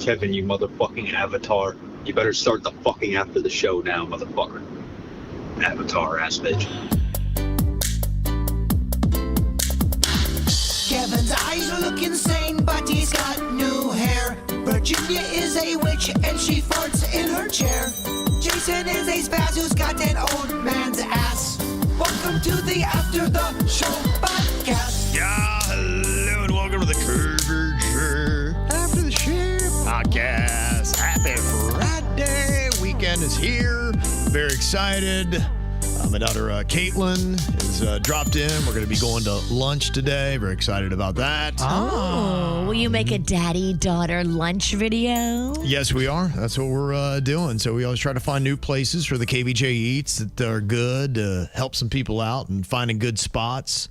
Kevin, you motherfucking avatar. You better start the fucking after the show now, motherfucker. Avatar ass bitch. Kevin's eyes look insane, but he's got new hair. Virginia is a witch, and she farts in her chair. Jason is a spaz who's got an old man's ass. Welcome to the After the Show podcast. Yeah, hello and welcome to the KVJ After the Show podcast. Happy Friday. Weekend is here. Very excited. My daughter Caitlin is dropped in. We're going to be going to lunch today. Very excited about that. Oh, will you make a daddy-daughter lunch video? Yes, we are. That's what we're doing. So we always try to find new places for the KVJ Eats that are good, help some people out and finding good spots.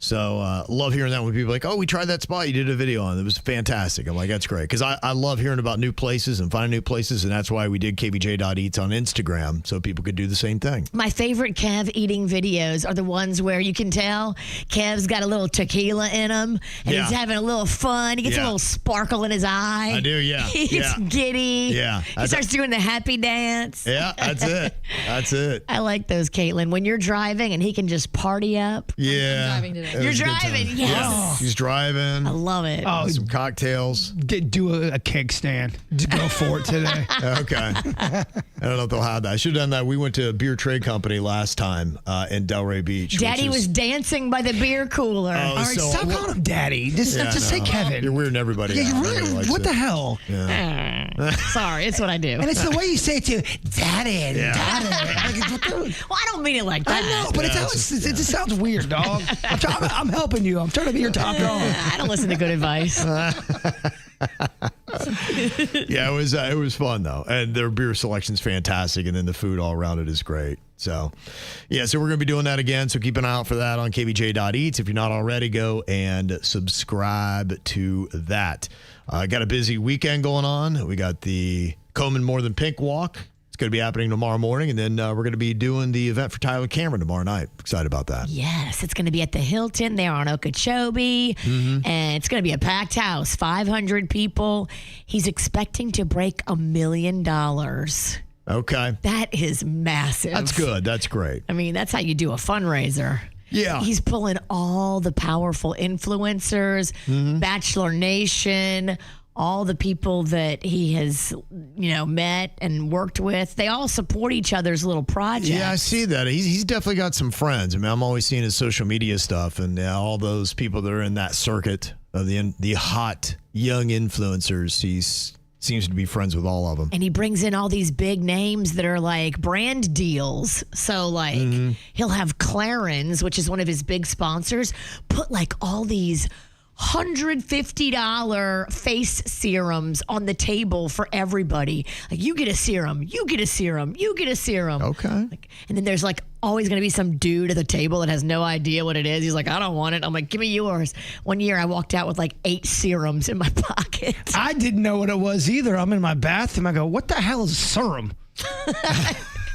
So love hearing that when people are like, oh, we tried that spot you did a video on. It was fantastic. I'm like, that's great. Because I love hearing about new places and finding new places. And that's why we did KVJ.Eats on Instagram so people could do the same thing. My favorite Kev eating videos are the ones where you can tell Kev's got a little tequila in him. And he's having a little fun. He gets a little sparkle in his eye. I do, yeah. He gets giddy. Yeah. He starts doing the happy dance. Yeah, that's it. That's it. I like those, Caitlin. When you're driving and he can just party up. Yeah. I'm driving today. You're driving, yes. Yeah. He's driving. I love it. Oh, Some cocktails. do a kickstand. Go for it today. Okay. I don't know if they'll have that. I should have done that. We went to a beer trade company last time in Delray Beach. Daddy was dancing by the beer cooler. Oh, All right, so- stop calling him Daddy. Just say Kevin. You're weirding everybody Yeah, out. you Nobody really, likes what it. the hell? Yeah. Sorry, it's what I do. And it's the way you say it too. Daddy, Yeah. Daddy. Like, what the- Well, I don't mean it like that. I know, but it just sounds weird, dog. I'm helping you. I'm trying to be your top dog. I don't listen to good advice. Yeah, it was fun though, and their beer selection's fantastic, and then the food all around it is great. So, yeah, so we're gonna be doing that again. So keep an eye out for that on KVJ.Eats. If you're not already, go and subscribe to that. Got a busy weekend going on. We got the Komen More Than Pink walk. It's going to be happening tomorrow morning, and then we're going to be doing the event for Tyler Cameron tomorrow night. Excited about that. Yes, it's going to be at the Hilton there on Okeechobee, and it's going to be a packed house, 500 people. He's expecting to break $1 million. Okay. That is massive. That's good. That's great. I mean, that's how you do a fundraiser. Yeah. He's pulling all the powerful influencers, Bachelor Nation, all the people that he has, met and worked with. They all support each other's little projects. Yeah, I see that. He's definitely got some friends. I mean, I'm always seeing his social media stuff, and all those people that are in that circuit of the hot young influencers. He's seems to be friends with all of them. And he brings in all these big names that are like brand deals. So he'll have Clarins, which is one of his big sponsors, put like all these $150 face serums on the table for everybody. Like, you get a serum, you get a serum, you get a serum. Okay. And then there's like always going to be some dude at the table that has no idea what it is. He's like, I don't want it. I'm like, give me yours. One year I walked out with like 8 serums in my pocket. I didn't know what it was either. I'm in my bathroom. I go, what the hell is serum?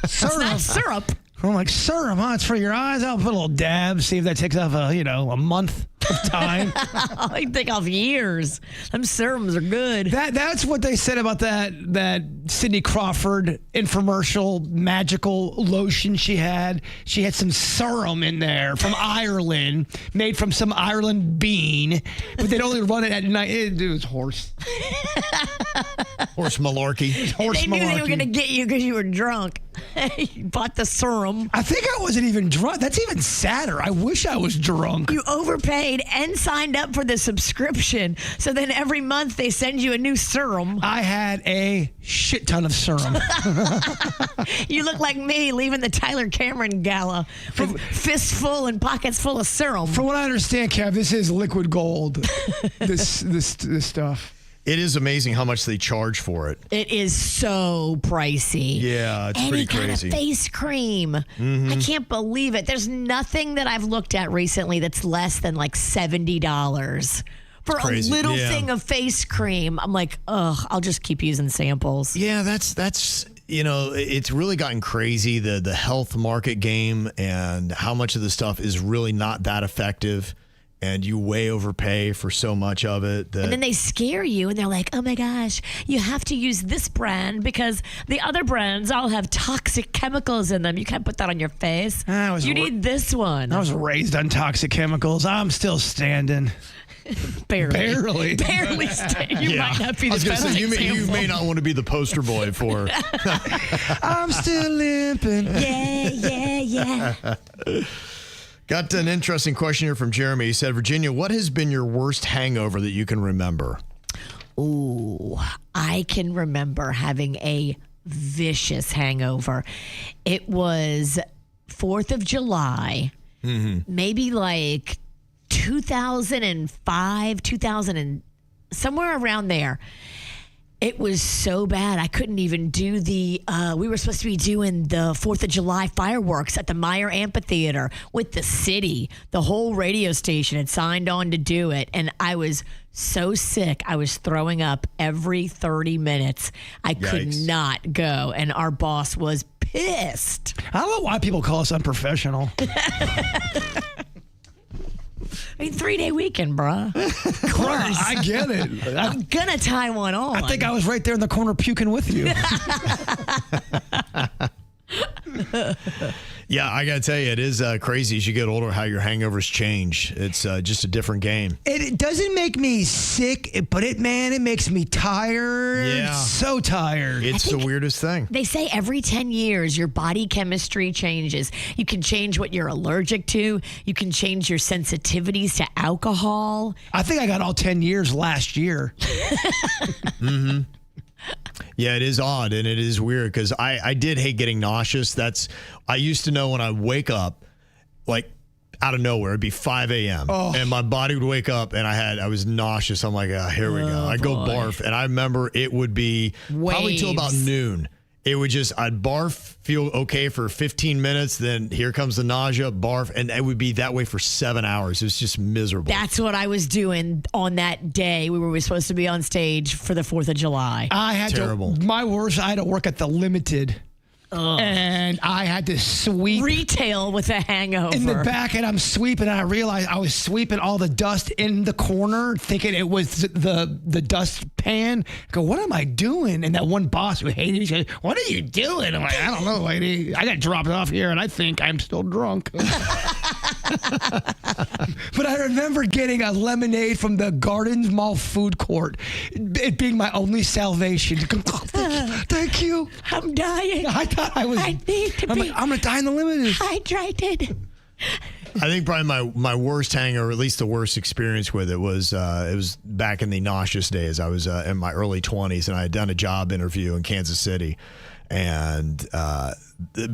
It's not syrup. I'm like, serum, huh? It's for your eyes. I'll put a little dab, see if that takes off a month of time. I take off years. Them serums are good. That's what they said about that Cindy Crawford infomercial magical lotion she had. She had some serum in there from Ireland, made from some Ireland bean, but they'd only run it at night. It was horse. Horse malarkey. Horse They knew they were malarkey. going to get you because you were drunk. You bought the serum. I think I wasn't even drunk. That's even sadder. I wish I was drunk. You overpaid and signed up for the subscription. So then every month they send you a new serum. I had a shit ton of serum. You look like me leaving the Tyler Cameron gala with fists full and pockets full of serum. From what I understand, Kev, this is liquid gold. this stuff. It is amazing how much they charge for it. It is so pricey. Yeah, it's and pretty he got crazy. a face cream. I can't believe it. There's nothing that I've looked at recently that's less than like $70 for Crazy. a little Yeah. thing of face cream. I'm like, ugh, I'll just keep using samples. Yeah, that's it's really gotten crazy, the health market game and how much of the stuff is really not that effective. and you way overpay for so much of it. That And then they scare you and they're like, oh my gosh, you have to use this brand because the other brands all have toxic chemicals in them. You can't put that on your face. You need this one. I was raised on toxic chemicals. I'm still standing. Barely standing. You might not be the best say, you example. may not want to be the poster boy for. I'm still limping. Yeah. Got an interesting question here from Jeremy. He said, Virginia, what has been your worst hangover that you can remember? Ooh, I can remember having a vicious hangover. It was 4th of July, maybe like 2005, somewhere around there. It was so bad. I couldn't even do we were supposed to be doing the 4th of July fireworks at the Meyer Amphitheater with the city. The whole radio station had signed on to do it. And I was so sick. I was throwing up every 30 minutes. I could not go. And our boss was pissed. I don't know why people call us unprofessional. I mean, 3-day weekend, bruh. Of course. I get it. I'm gonna tie one on. I think I was right there in the corner puking with you. Yeah, I got to tell you, it is crazy as you get older how your hangovers change. It's just a different game. It doesn't make me sick, but it makes me tired. Yeah. So tired. It's the weirdest thing. They say every 10 years, your body chemistry changes. You can change what you're allergic to. You can change your sensitivities to alcohol. I think I got all 10 years last year. Yeah, it is odd and it is weird because I did hate getting nauseous. I used to know when I wake up, like out of nowhere, it'd be 5 a.m. And my body would wake up and I was nauseous. I'm like, here we go. I go barf. And I remember it would be probably till about noon. It would I'd barf, feel okay for 15 minutes. Then here comes the nausea, barf. And it would be that way for 7 hours. It was just miserable. That's what I was doing on that day. We were supposed to be on stage for the 4th of July. I had to work at the Limited. And I had to sweep retail with a hangover in the back, and I'm sweeping, and I realized I was sweeping all the dust in the corner, thinking it was the dust pan. I go, what am I doing? And that one boss who hated me said, what are you doing? I'm like, I don't know, lady. I got dropped off here, and I think I'm still drunk. But I remember getting a lemonade from the Gardens Mall food court, it being my only salvation. Thank you. I'm dying. I thought I need to I'm going to die in the Limited. Hydrated. I think probably my worst hangover, at least the worst experience with it was back in the nauseous days. I was in my early 20s, and I had done a job interview in Kansas City. And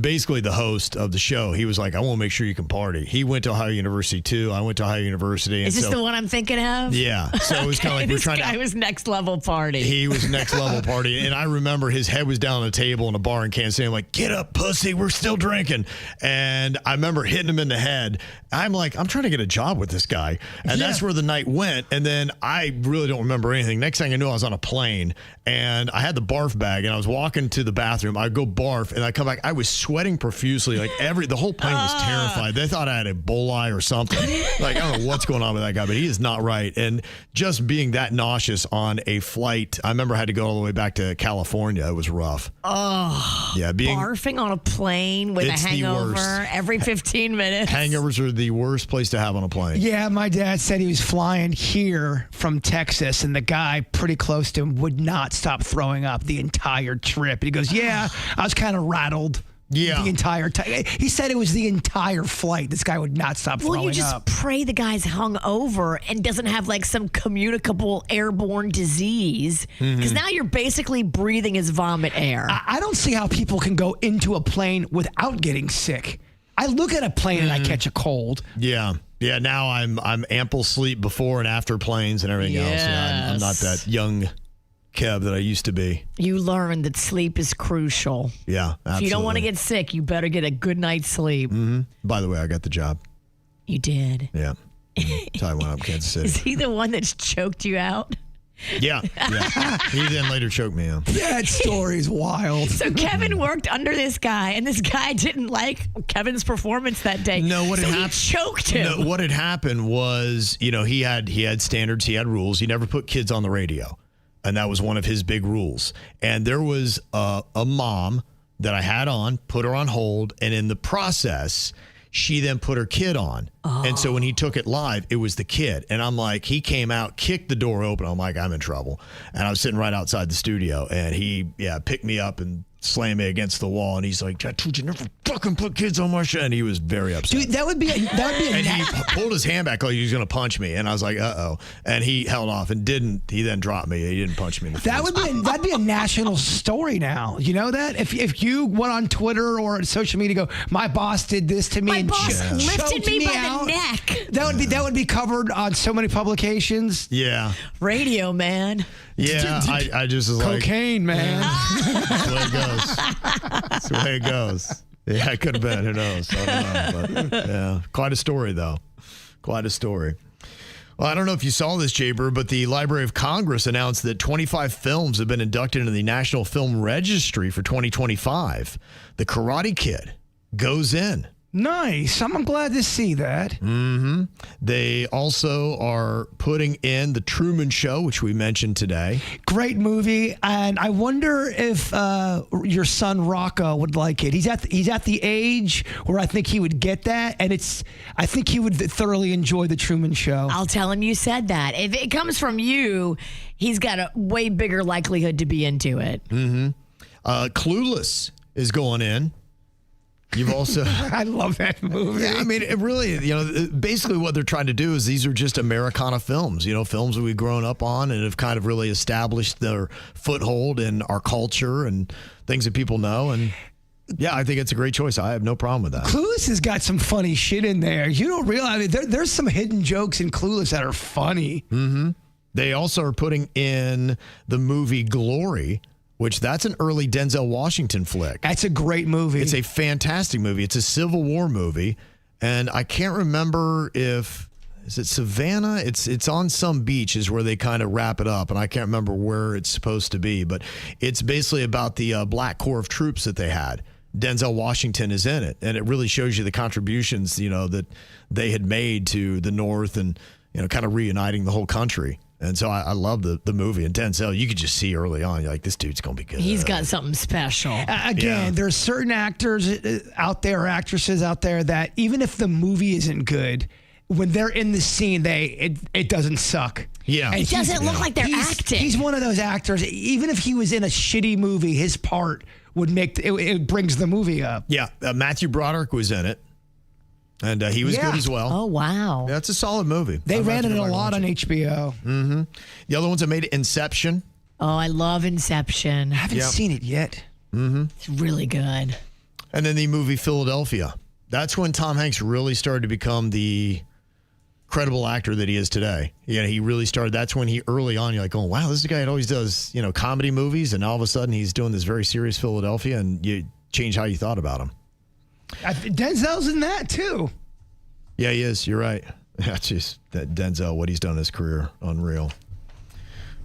basically the host of the show, he was like, I want to make sure you can party. He went to Ohio University too. I went to Ohio University. Is this the one I'm thinking of? Yeah. So it was kind of like we're trying to. This guy was next level party. He was next level party. And I remember his head was down on the table in a bar in Kansas City. I'm like, get up, pussy. We're still drinking. And I remember hitting him in the head. I'm like, I'm trying to get a job with this guy. And that's where the night went. And then I really don't remember anything. Next thing I knew, I was on a plane and I had the barf bag and I was walking to the bathroom. I go barf and I come back. I was sweating profusely. Like the whole plane was terrified. They thought I had Ebola or something. Like, I don't know what's going on with that guy, but he is not right. And just being that nauseous on a flight, I remember I had to go all the way back to California. It was rough. Oh, yeah, barfing on a plane with a hangover every 15 minutes. Hangovers are the worst place to have on a plane. Yeah, my dad said he was flying here from Texas, and the guy pretty close to him would not stop throwing up the entire trip. And he goes, yeah, I was kind of rattled. Yeah. The entire time. He said it was the entire flight. This guy would not stop throwing up. Well, you just pray the guy's hungover and doesn't have like some communicable airborne disease. Because now you're basically breathing his vomit air. I don't see how people can go into a plane without getting sick. I look at a plane and I catch a cold. Yeah. Yeah, now I'm ample sleep before and after planes and everything else. Yeah, I'm not that young Kev that I used to be. You learn that sleep is crucial. Yeah, absolutely. If you don't want to get sick, you better get a good night's sleep. By the way, I got the job. You did. Yeah. So I went up Kansas City. Is he the one that's choked you out? Yeah. He then later choked me out. That story's wild. So Kevin worked under this guy, and this guy didn't like Kevin's performance that day. No, what had he happened? Choked him. No, what had happened was, he had standards, he had rules. He never put kids on the radio, and that was one of his big rules. And there was a mom that I had on, put her on hold, and in the process, she then put her kid on. Oh. And so when he took it live, it was the kid. And I'm like, he came out, kicked the door open. I'm like, I'm in trouble. And I was sitting right outside the studio, and he picked me up and slammed me against the wall. And he's like, I told you never fucking put kids on my show. And he was very upset. Dude, that would be and he pulled his hand back like he was going to punch me. And I was like, uh-oh. And he held off and didn't. He then dropped me. He didn't punch me in the face. That'd be a national story now. You know that? If you went on Twitter or social media, go, my boss did this to me. My and boss lifted me by out, the neck. That would be covered on so many publications. Yeah. Radio, man. Yeah, I just was like... Cocaine, man. That's the way it goes. That's the way it goes. Yeah, it could have been. Who knows? I don't know. But, yeah, quite a story, though. Quite a story. Well, I don't know if you saw this, Jaber, but the Library of Congress announced that 25 films have been inducted into the National Film Registry for 2025. The Karate Kid goes in. Nice. I'm glad to see that. Mm-hmm. They also are putting in The Truman Show, which we mentioned today. Great movie, and I wonder if your son Rocco would like it. He's at the age where I think he would get that, and I think he would thoroughly enjoy The Truman Show. I'll tell him you said that. If it comes from you, he's got a way bigger likelihood to be into it. Mm-hmm. Clueless is going in. You've also... I love that movie. Yeah, I mean, it really, basically what they're trying to do is these are just Americana films, films that we've grown up on and have kind of really established their foothold in our culture and things that people know. And yeah, I think it's a great choice. I have no problem with that. Clueless has got some funny shit in there. You don't realize there's some hidden jokes in Clueless that are funny. Mm-hmm. They also are putting in the movie Glory, which that's an early Denzel Washington flick. That's a great movie. It's a fantastic movie. It's a Civil War movie. And I can't remember is it Savannah? It's on some beach is where they kind of wrap it up. And I can't remember where it's supposed to be. But it's basically about the Black Corps of Troops that they had. Denzel Washington is in it. And it really shows you the contributions, that they had made to the North and, kind of reuniting the whole country. And so I love the movie. And Denzel, you could just see early on, you're like, this dude's going to be good. He's got something special. Again, there's certain actors out there, actresses out there that even if the movie isn't good, when they're in the scene, it doesn't suck. Yeah. It doesn't look like they're acting. He's one of those actors. Even if he was in a shitty movie, his part would it brings the movie up. Yeah. Matthew Broderick was in it. And he was good as well. Oh, wow. That's a solid movie. They ran it a lot on HBO. Mm-hmm. The other ones that made it, Inception. Oh, I love Inception. I haven't seen it yet. Mm-hmm. It's really good. And then the movie Philadelphia. That's when Tom Hanks really started to become the credible actor that he is today. He really started. That's when he early on, you're like, oh, wow, this is the guy that always does, comedy movies. And all of a sudden he's doing this very serious Philadelphia, and you change how you thought about him. Denzel's in that too. Yeah, he is. You're right. That's just that Denzel, what he's done in his career, unreal.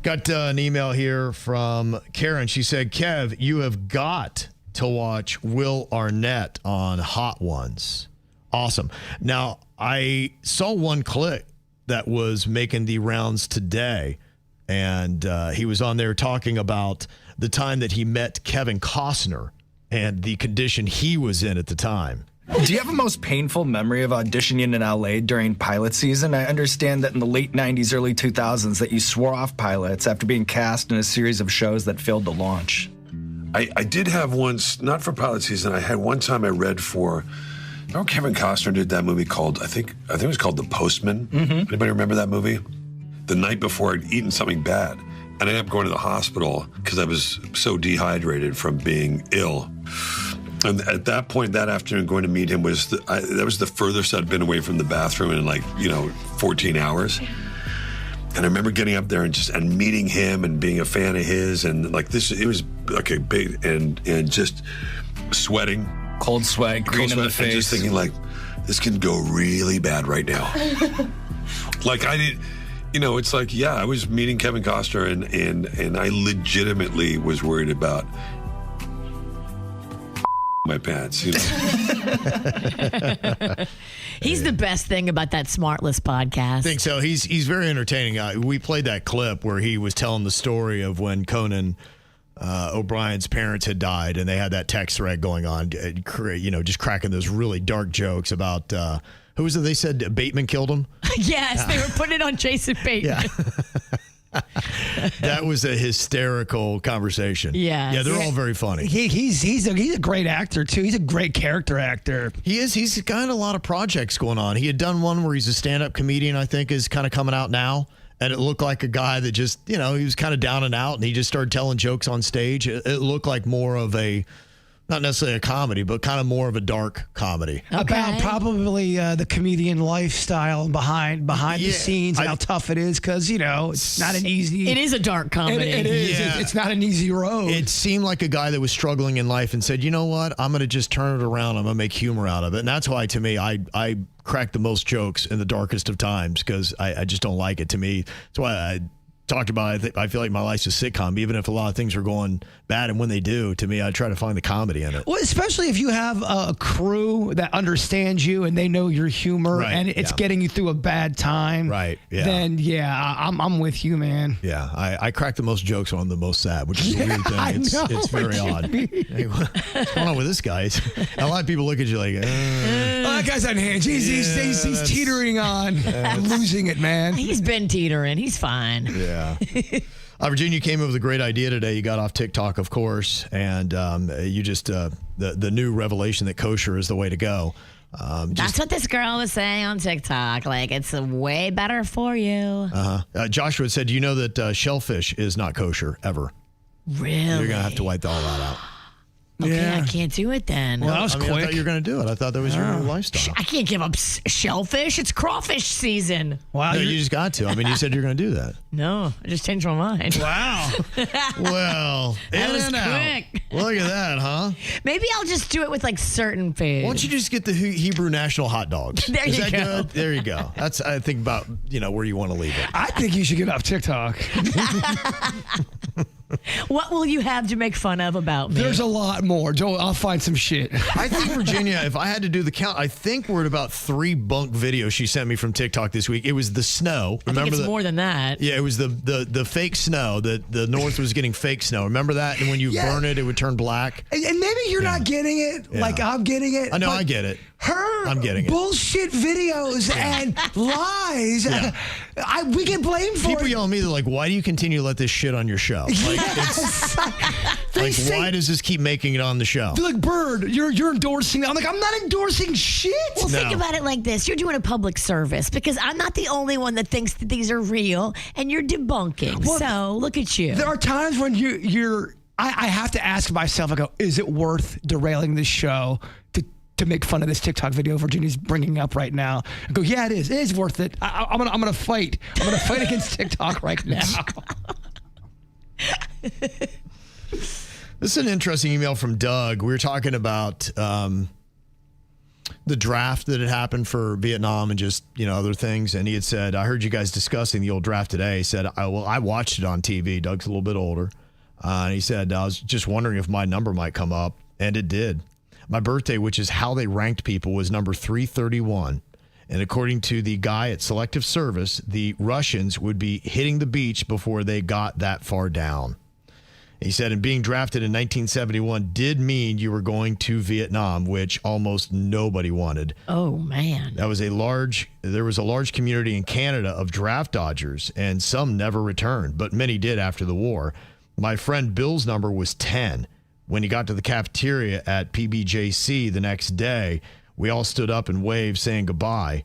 Got an email here from Karen. She said, Kev, you have got to watch Will Arnett on Hot Ones. Awesome. Now, I saw one clip that was making the rounds today, and he was on there talking about the time that he met Kevin Costner and the condition he was in at the time. Do you have a most painful memory of auditioning in LA during pilot season? I understand that in the late 90s, early 2000s, that you swore off pilots after being cast in a series of shows that failed to launch. I did have once, not for pilot season, I had one time I read for, Kevin Costner did that movie called, I think it was called The Postman. Mm-hmm. Anybody remember that movie? The night before I'd eaten something bad. And I ended up going to the hospital because I was so dehydrated from being ill. And at that point, that afternoon, going to meet him that was the furthest I'd been away from the bathroom in 14 hours. And I remember getting up there and meeting him and being a fan of his, and it was like a big and just sweating, cold sweat, green in the face, and just thinking this can go really bad right now. it's like, yeah, I was meeting Kevin Costner and I legitimately was worried about my pants. He's the best thing about that Smartless podcast. I think so. He's very entertaining. We played that clip where he was telling the story of when Conan O'Brien's parents had died, and they had that text thread going on, just cracking those really dark jokes about who was it? They said Bateman killed him. Yes, they were putting it on Jason Bateman. Yeah. That was a hysterical conversation. Yeah, they're all very funny. He's a great actor too. He's a great character actor. He is. He's got a lot of projects going on. He had done one where he's a stand-up comedian, I think, is kind of coming out now. And it looked like a guy that just, he was kind of down and out, and he just started telling jokes on stage. It looked like more of not necessarily a comedy, but kind of more of a dark comedy. Okay. About probably the comedian lifestyle behind the scenes and how tough it is, because, it's not an easy... It is a dark comedy. It is. Yeah. It's not an easy road. It seemed like a guy that was struggling in life and said, you know what, I'm going to just turn it around. I'm going to make humor out of it. And that's why, to me, I crack the most jokes in the darkest of times, because I just don't like it. To me, that's why I talked about it. I feel like my life's a sitcom, even if a lot of things are going bad, and when they do, to me, I try to find the comedy in it. Well, especially if you have a crew that understands you and they know your humor, and it's getting you through a bad time. Right. Yeah. Then I'm with you, man. Yeah. I crack the most jokes on the most sad, which is a weird thing. It's very odd. Hey, what's going on with this guy? A lot of people look at you like, oh, that guy's unhinged. He's teetering on. Losing it, man. He's been teetering. He's fine. Yeah. Virginia came up with a great idea today. You got off TikTok, of course, and you just the new revelation that kosher is the way to go. That's what this girl was saying on TikTok. Like, it's way better for you. Joshua said, "Do you know that shellfish is not kosher ever? Really? You're gonna have to wipe all that out." Okay, I can't do it then. Well, that was quick. I thought you were going to do it. I thought that was your new lifestyle. I can't give up shellfish. It's crawfish season. Wow, No, you just got to. I mean, you said you're going to do that. No, I just changed my mind. Wow. Well, That was in and out. quick. Look at that, huh? Maybe I'll just do it with like certain food. Why don't you just get the Hebrew national hot dogs? There Is you that go. good? There you go. That's, I think, about where you want to leave it. I think you should get off TikTok. What will you have to make fun of about me? There's a lot more. Joel, I'll find some shit. I think, Virginia, if I had to do the count, I think we're at about 3 bunk videos she sent me from TikTok this week. It was the snow. I think it's more than that. Yeah, it was the fake snow. The North was getting fake snow. Remember that? And when you burn it, it would turn black. And maybe you're not getting it like I'm getting it. I know, I get it. I'm getting it. Bullshit videos and lies. Yeah. We get blamed for People it. yell at me, they're like, why do you continue to let this shit on your show? Like, why does this keep making it on the show? They're like, Bird, you're endorsing. I'm like, I'm not endorsing shit. Well, think about it like this. You're doing a public service because I'm not the only one that thinks that these are real, and you're debunking. Well, so look at you. There are times when I have to ask myself, I go, is it worth derailing this show to make fun of this TikTok video Virginia's bringing up right now? I go, yeah, it is. It is worth it. I'm gonna fight. I'm gonna fight against TikTok right now. This is an interesting email from Doug. We were talking about the draft that had happened for Vietnam and just, other things. And he had said, I heard you guys discussing the old draft today. He said, I watched it on TV. Doug's a little bit older. And he said, I was just wondering if my number might come up. And it did. My birthday, which is how they ranked people, was number 331. And according to the guy at Selective Service, the Russians would be hitting the beach before they got that far down. He said, and being drafted in 1971 did mean you were going to Vietnam, which almost nobody wanted. Oh, man. There was a large community in Canada of draft dodgers, and some never returned, but many did after the war. My friend Bill's number was 10. When he got to the cafeteria at PBJC the next day, we all stood up and waved, saying goodbye.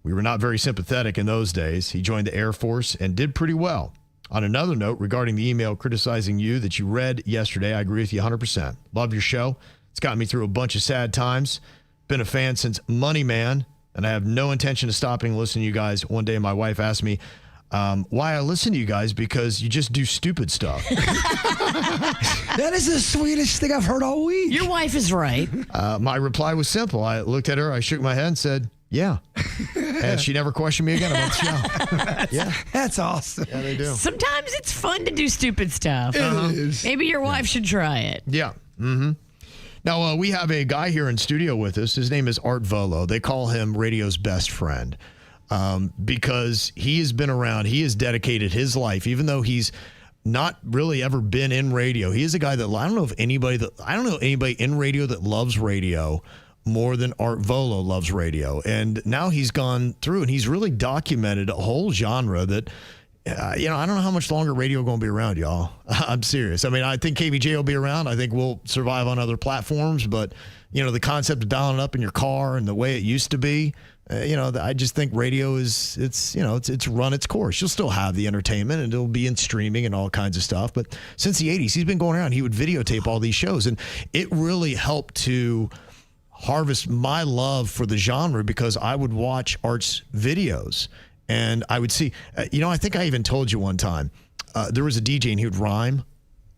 We were not very sympathetic in those days. He joined the Air Force and did pretty well. On another note, regarding the email criticizing you that you read yesterday, I agree with you 100%. Love your show. It's gotten me through a bunch of sad times. Been a fan since Money Man, and I have no intention of stopping listening to you guys. One day my wife asked me why I listen to you guys, because you just do stupid stuff. That is the sweetest thing I've heard all week. Your wife is right. My reply was simple. I looked at her, I shook my head and said, yeah, And she never questioned me again about the show. Yeah. That's awesome. Yeah, they do. Sometimes it's fun to do stupid stuff. It is. Maybe your wife should try it. Yeah. Mm-hmm. Now, we have a guy here in studio with us. His name is Art Vuolo. They call him radio's best friend because he has been around. He has dedicated his life, even though he's not really ever been in radio. He is a guy that I don't know anybody in radio that loves radio more than Art Vuolo loves radio. And now he's gone through and he's really documented a whole genre that, I don't know how much longer radio going to be around, y'all. I'm serious. I mean, I think KVJ will be around. I think we'll survive on other platforms. But, the concept of dialing it up in your car and the way it used to be, I just think radio it's run its course. You'll still have the entertainment and it'll be in streaming and all kinds of stuff. But since the 80s, he's been going around. He would videotape all these shows. And it really helped to harvest my love for the genre because I would watch Art's videos and I would see, I think I even told you one time, there was a DJ and he would rhyme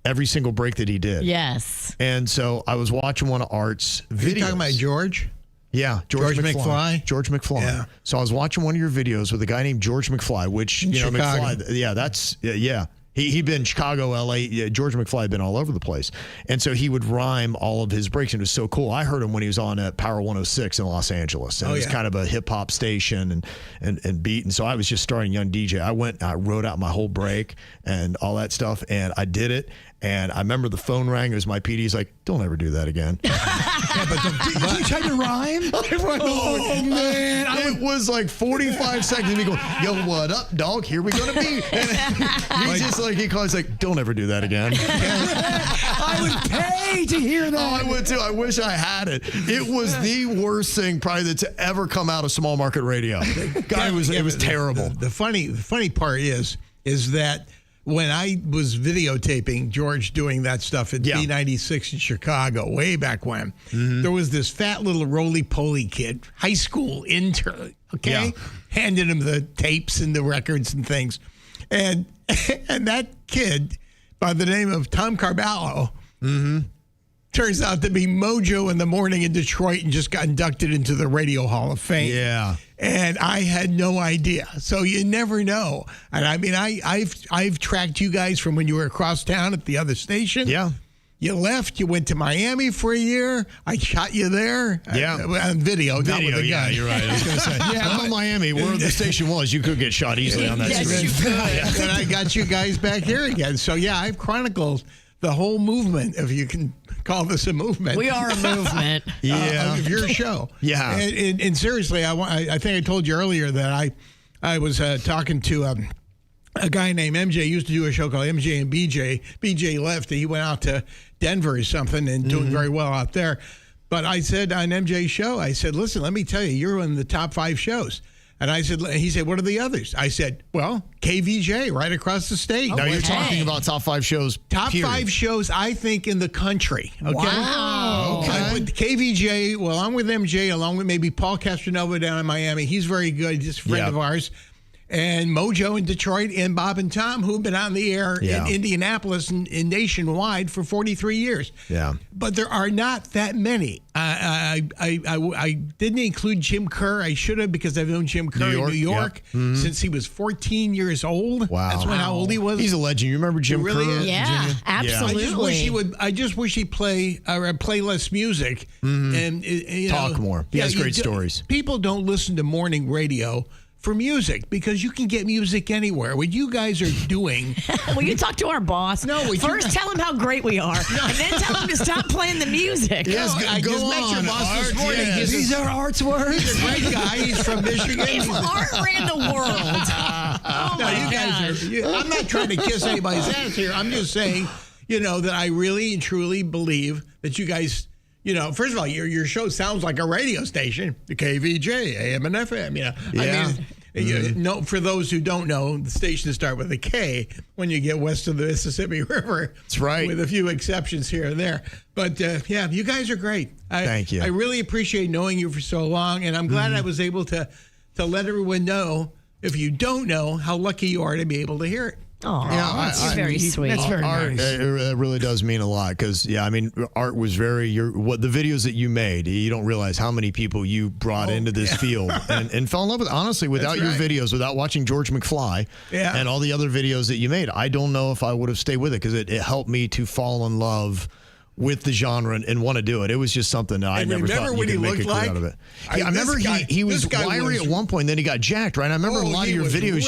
every single break that he did. Yes. And so I was watching one of Art's videos. Are you talking about George? Yeah, George McFly. George McFly. Yeah. So I was watching one of your videos with a guy named George McFly, which, Chicago. McFly, He'd been Chicago, L.A. George McFly had been all over the place. And so he would rhyme all of his breaks, and it was so cool. I heard him when he was on at Power 106 in Los Angeles. And it was kind of a hip-hop station and beat. And so I was just starting young DJ. I went, I wrote out my whole break and all that stuff, and I did it. And I remember the phone rang. It was my PD. He's like, don't ever do that again. Did you try to rhyme? Oh, man. It was like 45 seconds. And he go, yo, what up, dog? Here we gonna be. And he calls like, don't ever do that again. I would pay to hear that. Oh, I would too. I wish I had it. It was the worst thing probably that's ever come out of small market radio. Guy, it was terrible. The funny part is that when I was videotaping George doing that stuff at B96 in Chicago, way back when, there was this fat little roly-poly kid, high school intern, handing him the tapes and the records and things. And that kid, by the name of Tom Carballo, turns out to be Mojo in the Morning in Detroit and just got inducted into the Radio Hall of Fame. Yeah. And I had no idea. So you never know. And I mean, I've tracked you guys from when you were across town at the other station. Yeah. You left. You went to Miami for a year. I shot you there. Yeah. On video, not with a gun. You're right. I was going to say. Well, Miami, where the station was, you could get shot easily on that Yes, screen. you could. And I got you guys back here again. So, I've chronicled the whole movement, if you can call this a movement. We are a movement. Of your show. Yeah. And seriously, I think I told you earlier that I was talking to a guy named MJ. Used to do a show called MJ and BJ. BJ left. He went out to Denver or something and doing very well out there. But I said on MJ's show, I said, listen, let me tell you, you're in the top 5 shows. And he said, what are the others? I said, well, KVJ right across the state. Now you're talking about top 5 shows. Top period. 5 shows, I think, in the country. Okay. Wow. Okay. With KVJ, along with MJ, along with maybe Paul Castronova down in Miami. He's very good. He's a friend of ours. And Mojo in Detroit and Bob and Tom, who've been on the air in Indianapolis and nationwide for 43 years. Yeah. But there are not that many. I didn't include Jim Kerr. I should have, because I've known Jim Kerr in New York since he was 14 years old. Wow. That's how old he was. He's a legend. You remember Jim really Kerr? is. Yeah, absolutely. I just wish he'd play less music and Talk more. He has great stories. People don't listen to morning radio for music because you can get music anywhere. What you guys are doing. Well, you talk to our boss. First tell him how great we are, and then tell him to stop playing the music. Yes, I just met your boss this morning. Yes. These are Art's words. He's a great guy. He's from Michigan. If Art ran the world. You guys are. I'm not trying to kiss anybody's ass here. I'm just saying, that I really and truly believe that you guys. First of all, your show sounds like a radio station, the KVJ, AM and FM. I mean, for those who don't know, the stations start with a K when you get west of the Mississippi River. That's right. With a few exceptions here and there. But, you guys are great. Thank you. I really appreciate knowing you for so long, and I'm glad I was able to let everyone know, if you don't know, how lucky you are to be able to hear it. Oh, Yeah, that's very sweet. That's very Art, nice. it really does mean a lot because, Art was what the videos that you made, you don't realize how many people you brought into this field and fell in love with it. Honestly, without your videos, without watching George McFly and all the other videos that you made, I don't know if I would have stayed with it because it helped me to fall in love with the genre and want to do it. It was just something that I never thought you could make a career out of it. I remember he was wiry at one point, then he got jacked, right? I remember a lot of your videos.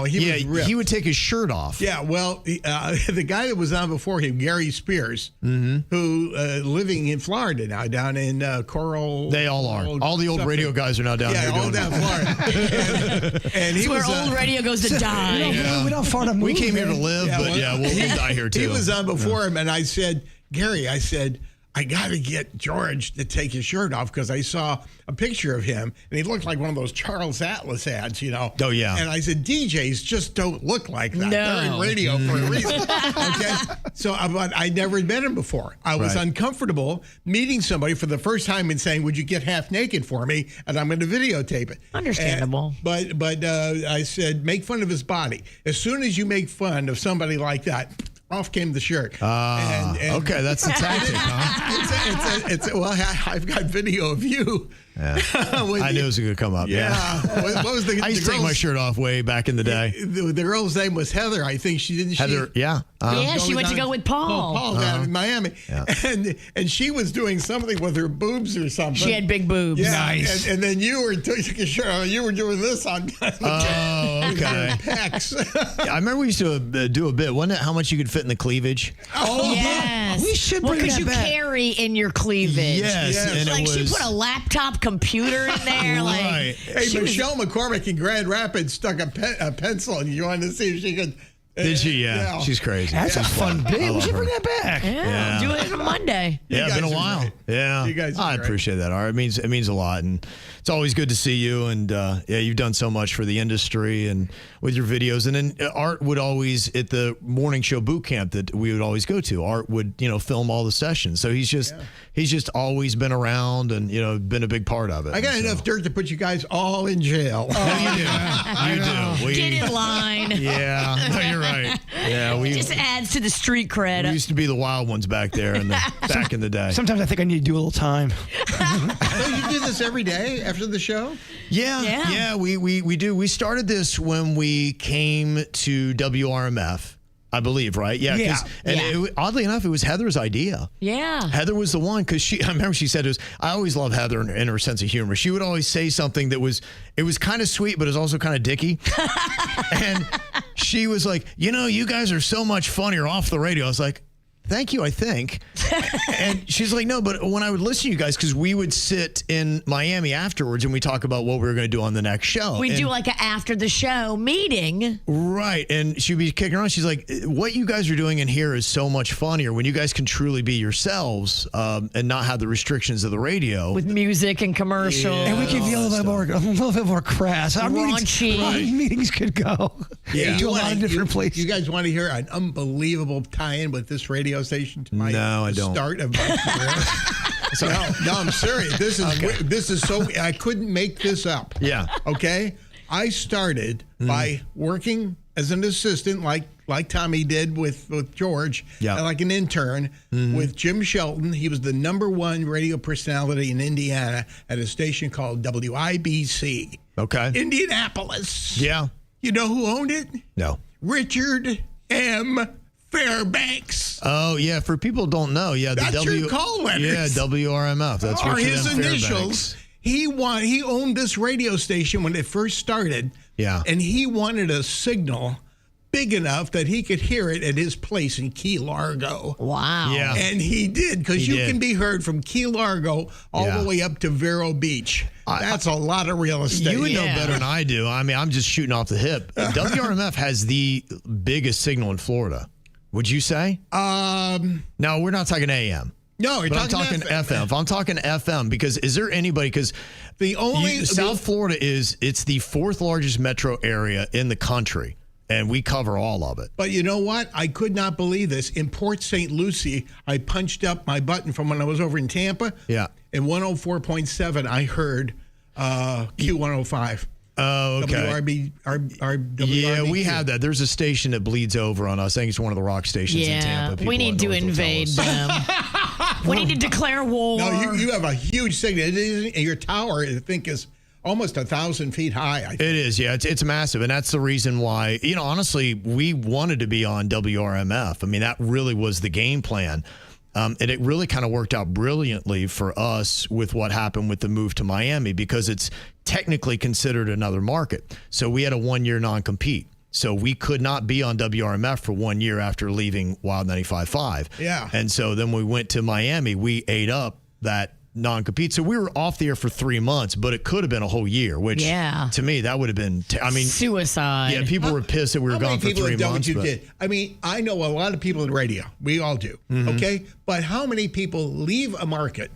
He was ripped. He would take his shirt off. Yeah, well, the guy that was on before him, Gary Spears, who living in Florida now, down in Coral. They all are. All the old radio guys are now down here doing down Florida. and he It's where was old radio goes to die. We don't far to move. We came here to live, but we'll die here too. He was on before him, and I said, Gary, I got to get George to take his shirt off because I saw a picture of him and he looked like one of those Charles Atlas ads, Oh, yeah. And I said, DJs just don't look like that. No. They're in radio for a reason. Okay. So, but I never met him before. I was uncomfortable meeting somebody for the first time and saying, would you get half naked for me? And I'm going to videotape it. Understandable. But I said, make fun of his body. As soon as you make fun of somebody like that, off came the shirt. Okay, that's the tactic, huh? Well, I've got video of you. Yeah. I knew it was going to come up. Yeah. What was the? I used to take my shirt off way back in the day. The girl's name was Heather. I think she didn't. Heather, yeah. Yeah, she went to go with Paul. Paul down in Miami, and she was doing something with her boobs or something. She had big boobs. Yeah, Nice. And then you were taking a shirt off. You were doing this on. Oh, okay. Pecs. Yeah, I remember we used to do a bit. Wasn't it how much you could fit in the cleavage? Oh, Yes. We should bring because that you back. carry in your cleavage. Yes. And Like it she was, put a laptop computer in there. Like Right. Hey, Michelle McCormick in Grand Rapids stuck a pencil, and you wanted to see if she could. Did she? Yeah. She's crazy. That's a fun bit. We should bring that back. yeah, do it on Monday. Yeah, it's been a while. great. Yeah, You guys are I great. appreciate that, Art. It means a lot, and it's always good to see you. And you've done so much for the industry and with your videos. And then Art would always at the morning show boot camp that we would always go to. Art would film all the sessions, so he's just always been around and been a big part of it. I got enough dirt to put you guys all in jail. You do. Get in line. Yeah, no, you're right. Yeah, we Just adds to the street cred. used to be the wild ones back there back in the day. Sometimes I think I need to do a little time. So you do this every day after the show? Yeah, we do. We started this when we came to WRMF, I believe, right? Yeah. Yeah. Oddly enough, it was Heather's idea. Yeah. Heather was the one because I remember she said I always love Heather and her sense of humor. She would always say something that was kind of sweet, but it was also kind of dicky. And she was like, you guys are so much funnier off the radio. I was like, thank you, I think. And she's like, no, but when I would listen to you guys, because we would sit in Miami afterwards and we talk about what we were going to do on the next show. We do like an after the show meeting. Right. And she'd be kicking around. She's like, what you guys are doing in here is so much funnier when you guys can truly be yourselves and not have the restrictions of the radio. With music and commercials. And we could be a little bit more crass. Our Raunchy. meetings could go to a lot of different places. You guys want to hear an unbelievable tie-in with this radio station to my No, I don't. start of my career? No, I'm serious. This is so. I couldn't make this up. Yeah. Okay. I started by working as an assistant, like Tommy did with George, Yeah. like an intern with Jim Shelton. He was the #1 radio personality in Indiana at a station called WIBC. Okay. Indianapolis. Yeah. You know who owned it? No. Richard M. Fairbanks. Oh, yeah. For people who don't know, That's your call letters. Yeah, WRMF. That's Or Richard his M. initials. Fairbanks. He owned this radio station when it first started. Yeah. And he wanted a signal big enough that he could hear it at his place in Key Largo. Wow. Yeah. And he did, because He you did. can be heard from Key Largo all Yeah. the way up to Vero Beach. That's a lot of real estate. You would know better than I do. I mean, I'm just shooting off the hip. WRMF has the biggest signal in Florida. Would you say? No, we're not talking AM. No, you're But I'm talking FM. If I'm talking FM, because is there anybody? Because South Florida it's the 4th largest metro area in the country, and we cover all of it. But you know what? I could not believe this. In Port St. Lucie, I punched up my button from when I was over in Tampa. Yeah. In 104.7, I heard Q105. Oh, okay. Yeah, we have that. There's a station that bleeds over on us. I think it's one of the rock stations in Tampa. We need to invade them. We need to declare war. No, you have a huge signal. Your tower, I think, is almost 1,000 feet high. It is, yeah. It's massive. And that's the reason why, honestly, we wanted to be on WRMF. I mean, that really was the game plan. And it really kind of worked out brilliantly for us with what happened with the move to Miami because it's technically considered another market. So we had a 1-year non-compete. So we could not be on WRMF for 1 year after leaving Wild 95.5. Yeah. And so then we went to Miami. We ate up that non-compete. So we were off the air for 3 months, but it could have been a whole year, which to me, that would have been, suicide. Yeah, people were pissed that we were gone for 3 months. Did? I mean, I know a lot of people in radio. We all do. Okay. But how many people leave a market,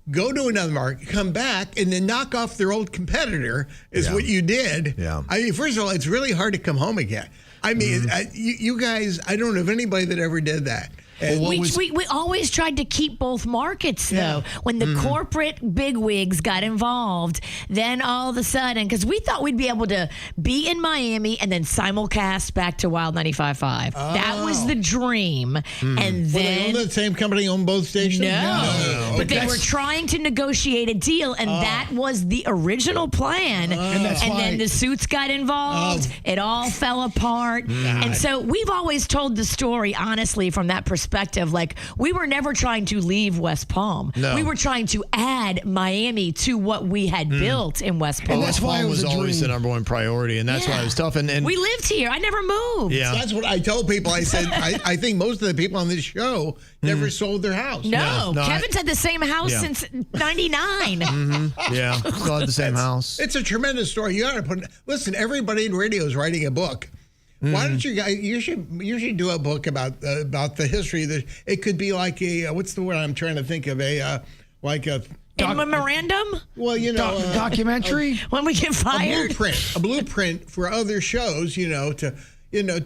go to another market, come back, and then knock off their old competitor is what you did. Yeah. I mean, first of all, it's really hard to come home again. I mean, you guys, I don't know of anybody that ever did that. We always tried to keep both markets, though. When the corporate bigwigs got involved, then all of a sudden, because we thought we'd be able to be in Miami and then simulcast back to Wild 95.5. That was the dream. And then... they own the same company, own both stations? No. But they were trying to negotiate a deal, and that was the original plan. And then the suits got involved. It all fell apart. And so we've always told the story, honestly, from that perspective. Like, we were never trying to leave West Palm. No. We were trying to add Miami to what we had built in West Palm. And that's why it was always the number one priority, and that's why it was tough. And we lived here. I never moved. Yeah. That's what I told people. I said, I think most of the people on this show never sold their house. No, Kevin's had the same house since 99. Yeah, still had the same house. It's a tremendous story. You got to listen, everybody in radio is writing a book. Why don't you guys? You should do a book about the history. That it could be like a what's the word I'm trying to think of like a memorandum. Well, documentary. When we get fired, a blueprint for other shows. To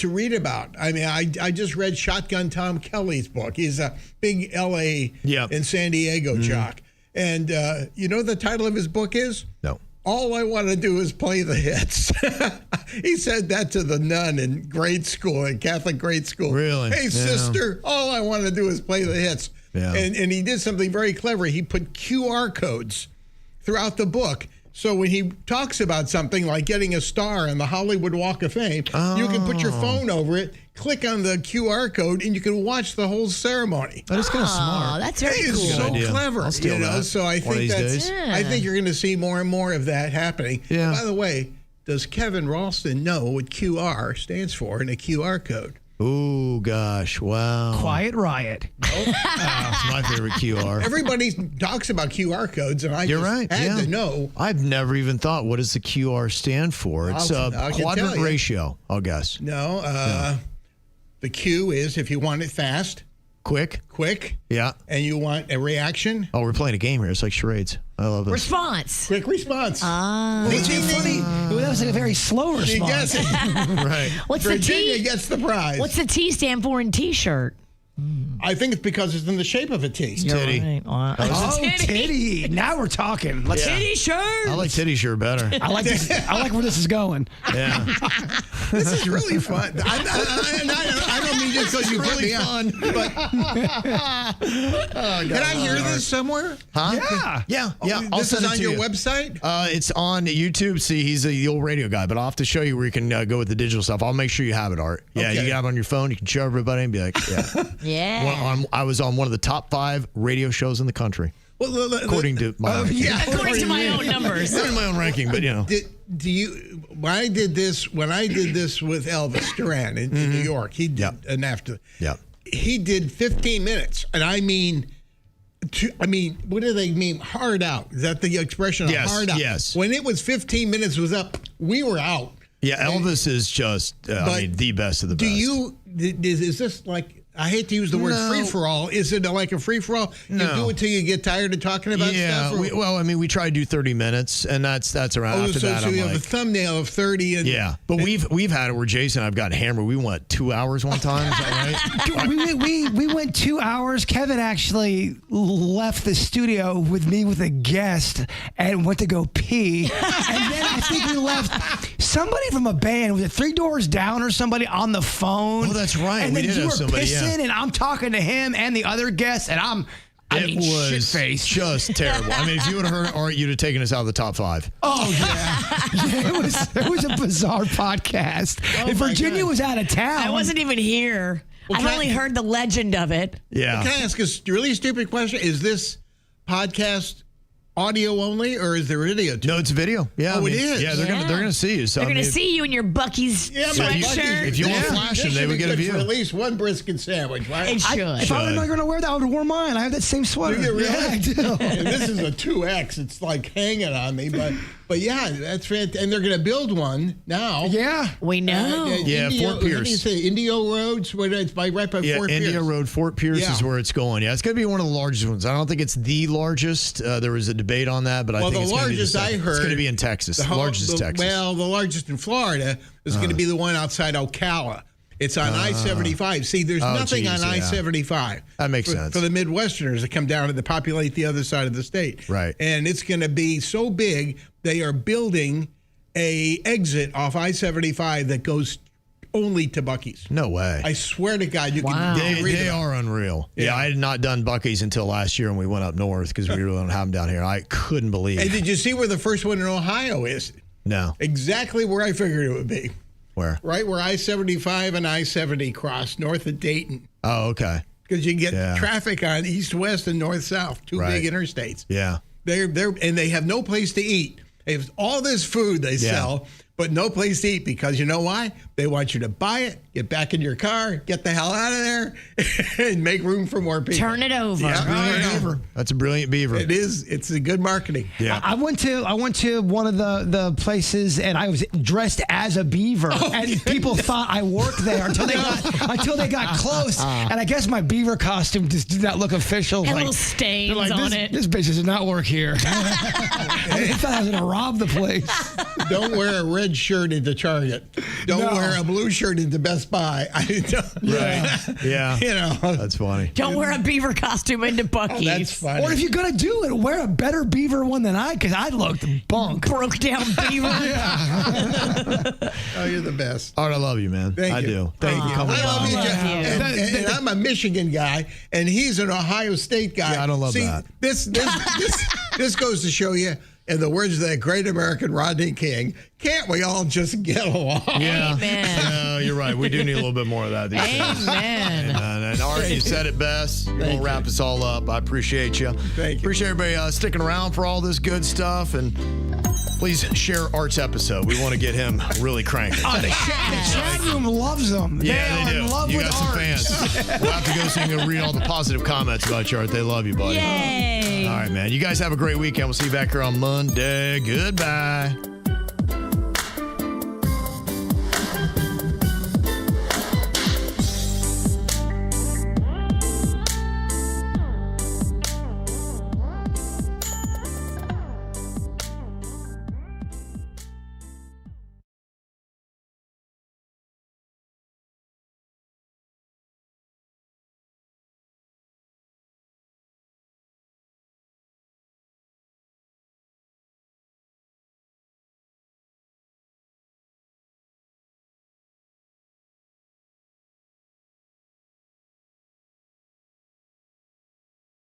read about. I mean, I just read Shotgun Tom Kelly's book. He's a big L.A. and San Diego jock, and the title of his book is No. All I want to do is play the hits. He said that to the nun in Catholic grade school. Really? Hey, sister, all I want to do is play the hits. Yeah. And he did something very clever. He put QR codes throughout the book. So when he talks about something like getting a star on the Hollywood Walk of Fame, you can put your phone over it, click on the QR code, and you can watch the whole ceremony. That is kind of smart. That's very cool. It's so clever. I'll steal that So I think I think you're going to see more and more of that happening. Yeah. By the way, does Kevin Ralston know what QR stands for in a QR code? Oh, gosh. Wow. Quiet Riot. It's my favorite QR. Everybody talks about QR codes, and I had to know. I've never even thought, what does the QR stand for? It's a quadrant ratio, I'll guess. No. The Q is if you want it fast. Quick. Yeah. And you want a reaction. Oh, we're playing a game here. It's like charades. I love this. Response. Quick response. It's funny. That was a very slow response. You guess it. Right. What's Virginia the T? gets the prize. What's the T stand for in T-shirt? I think it's because it's in the shape of a T. Titty. Right. Titty. Now we're talking. Titty shirt. I like titty shirt better. I like this. I like where this is going. Yeah. This is really fun. I don't mean just because you put me on, but can I hear this somewhere? Huh? Yeah. I'll This send is it on to your you. website? It's on YouTube. See, he's the old radio guy, but I'll have to show you where you can go with the digital stuff. I'll make sure you have it, Art. Yeah, Okay. you can have it on your phone. You can show everybody and be like, Yeah. I was on one of the top 5 radio shows in the country, according to my ranking. According to my own numbers. Not in my own ranking, but Do you? When I did this with Elvis Duran in New York, he did he did 15 minutes, and I mean, what do they mean? Hard out? Is that the expression? Yes, hard out. yes. When it was 15 minutes was up, we were out. Yeah, Elvis is just, the best of the best. Is this like I hate to use the word free-for-all. Is it like a free-for-all? No. You do it till you get tired of talking about stuff? We try to do 30 minutes, and that's around. After that, so you have a thumbnail of 30. And, but we've had it where Jason and I've gotten hammered. We went 2 hours one time. Is that right? we went 2 hours. Kevin actually left the studio with me with a guest and went to go pee. And then I think we left somebody from a band. Was it 3 Doors Down or somebody on the phone? Oh, that's right. And We then did you have were somebody, pissing, yeah. and I'm talking to him and the other guests, and It was shit-faced. just terrible. I mean, if you would have heard Art, you'd have taken us out of the top 5. Oh, yeah. It was a bizarre podcast. If Virginia was out of town. I wasn't even here. I've only heard the legend of it. Yeah. Can I ask a really stupid question? Is this podcast audio only, or is there video too? No, it's video. Yeah, it is. Yeah, they're gonna see you. So They're going to see you in your Buc-ee's If sweatshirt. you want to flash them, they would get a view. For at least one brisket sandwich, right? It should. If I was not going to wear that, I would have worn mine. I have that same sweater. Do you really? Yeah, I do. And this is a 2X. It's like hanging on me, but yeah, that's fantastic. And they're going to build one now. Yeah. We know. Fort Pierce. What do you say? Indio Roads? It's right by Fort Pierce. India Road, Fort Pierce is where it's going. Yeah, it's going to be one of the largest ones. I don't think it's the largest. There was a debate on that, but I think it's going to be largest I heard. It's going to be in Texas. The largest Texas. Well, the largest in Florida is going to be the one outside Ocala. It's on I-75. See, there's nothing on I-75. That makes sense. For the Midwesterners that come down to populate the other side of the state. Right. And it's going to be so big, they are building a exit off I-75 that goes only to Buc-ee's. No way. I swear to God, you can read They about are unreal. Yeah, I had not done Buc-ee's until last year when we went up north because we really don't have them down here. I couldn't believe. And did you see where the first one in Ohio is? No. Exactly where I figured it would be. Where? Right where I-75 and I-70 cross, north of Dayton. Oh, okay. Because you get traffic on east-west and north-south, two big interstates. Yeah. And they have no place to eat. They have all this food they sell, but no place to eat because you know why? They want you to buy it, get back in your car, get the hell out of there, and make room for more people. Turn it over. Yeah, That's a brilliant beaver. It is. It's a good marketing. Yeah. I went to one of the places and I was dressed as a beaver and people thought I worked there until they got close. And I guess my beaver costume just did not look official. Had little stains on it. This bitch does not work here. I thought I was going to rob the place. Don't wear a red shirt into Target. Don't wear a blue shirt into Best Buy. Right. Yeah. You know. That's funny. Don't wear a beaver costume into Buc-ee's. That's funny. Or if you're going to do it, wear a better beaver one than because I looked bunk. Broke down beaver. Oh, you're the best. Art, I love you, man. Thank you. Do. Thank you for coming I love by. you, Jeff. And I'm a Michigan guy, and he's an Ohio State guy. Yeah, I don't love that. This goes to show you, in the words of that great American Rodney King, can't we all just get along? Yeah. Amen. No, you're right. We do need a little bit more of that these days. Amen. And Art, you said it best. You're going to wrap us all up. I appreciate you. Thank you. Appreciate everybody sticking around for all this good stuff. And please share Art's episode. We want to get him really cranking. The chat room loves them. Yeah, they do. In love You with got some Art. fans. We'll have to go so you can read all the positive comments about you, Art. They love you, buddy. Yay. All right, man. You guys have a great weekend. We'll see you back here on Monday. Goodbye.